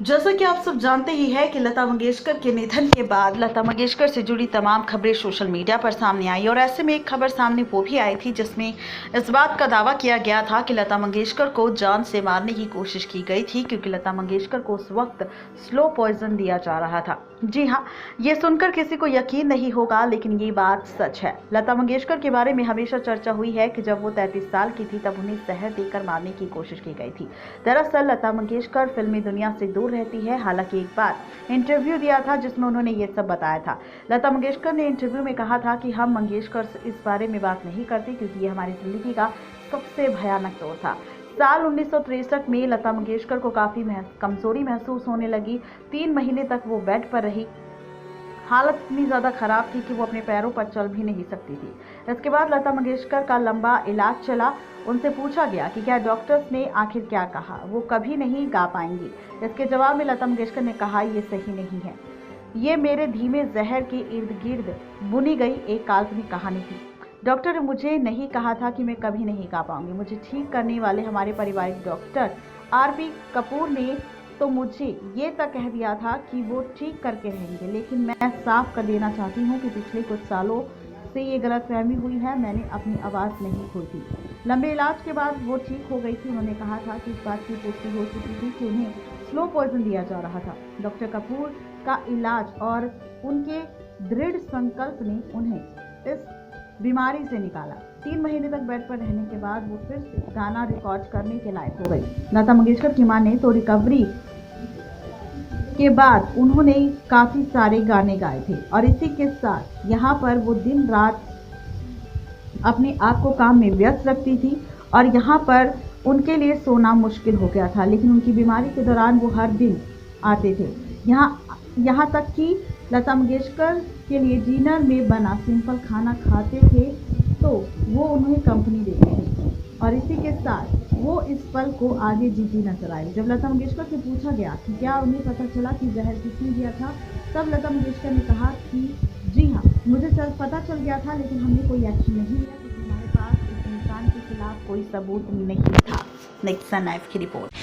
जैसा कि आप सब जानते ही हैं कि लता मंगेशकर के निधन के बाद लता मंगेशकर से जुड़ी तमाम खबरें सोशल मीडिया पर सामने आई और ऐसे में एक खबर सामने वो भी आई थी जिसमें इस बात का दावा किया गया था कि लता मंगेशकर को जान से मारने की कोशिश की गई थी क्योंकि लता मंगेशकर को उस वक्त स्लो पॉइजन दिया जा रहा था। जी हाँ, ये सुनकर किसी को यकीन नहीं होगा लेकिन ये बात सच है। लता मंगेशकर के बारे में हमेशा चर्चा हुई है कि जब वो 33 साल की थी तब उन्हें जहर देकर मारने की कोशिश की गई थी। दरअसल लता मंगेशकर फिल्मी दुनिया से दूर रहती है। हालांकि एक बार इंटरव्यू दिया था जिसमें उन्होंने ये सब बताया था। लता मंगेशकर ने इंटरव्यू में कहा था कि हम मंगेशकर इस बारे में बात नहीं करते क्योंकि ये हमारी जिंदगी का सबसे भयानक दौर था। साल 1963 में लता मंगेशकर को काफी कमजोरी महसूस होने लगी। 3 महीने तक वो बेड पर रही। हालत इतनी ज्यादा खराब थी कि वो अपने पैरों पर चल भी नहीं सकती थी। इसके बाद लता मंगेशकर का लंबा इलाज चला। उनसे पूछा गया कि क्या डॉक्टर्स ने आखिर क्या कहा, वो कभी नहीं गा पाएंगी। इसके जवाब में लता मंगेशकर ने कहा, ये सही नहीं है, ये मेरे धीमे जहर के इर्द गिर्द बुनी गई एक काल्पनिक कहानी थी। डॉक्टर ने मुझे नहीं कहा था कि मैं कभी नहीं गा पाऊंगी। मुझे ठीक करने वाले हमारे पारिवारिक डॉक्टर आरपी कपूर ने तो मुझे ये तक कह दिया था कि वो ठीक करके रहेंगे, लेकिन मैं साफ कर देना चाहती हूँ कि पिछले कुछ सालों से ये गलतफहमी हुई है। मैंने अपनी आवाज़ नहीं खोई थी। लंबे इलाज के बाद वो ठीक हो गई थी। उन्होंने कहा था कि इस बात की पुष्टि हो चुकी थी कि उन्हें स्लो पॉइजन दिया जा रहा था। डॉक्टर कपूर का इलाज और उनके दृढ़ संकल्प ने उन्हें इस बीमारी से निकाला। 3 महीने तक बेड पर रहने के बाद वो फिर से गाना रिकॉर्ड करने के लायक हो गई। लता मंगेशकर की मां ने तो रिकवरी के बाद उन्होंने काफी सारे गाने गाए थे और इसी के साथ यहाँ पर वो दिन रात अपने आप को काम में व्यस्त रखती थी और यहाँ पर उनके लिए सोना मुश्किल हो गया था। लेकिन उनकी बीमारी के दौरान वो हर दिन आते थे। यहाँ तक कि लता मंगेशकर के लिए डिनर में बना सिंपल खाना खाते थे तो वो उन्हें कंपनी देते थे और इसी के साथ वो इस पल को आगे जीती नजर आई। जब लता मंगेशकर से पूछा गया कि क्या उन्हें पता चला कि जहर किसने दिया था, तब लता मंगेशकर ने कहा कि जी हाँ, मुझे पता चल गया था लेकिन हमने कोई एक्शन नहीं लिया क्योंकि हमारे पास इस इंसान के खिलाफ कोई सबूत नहीं था। नेक्स्ट सन लाइव की रिपोर्ट।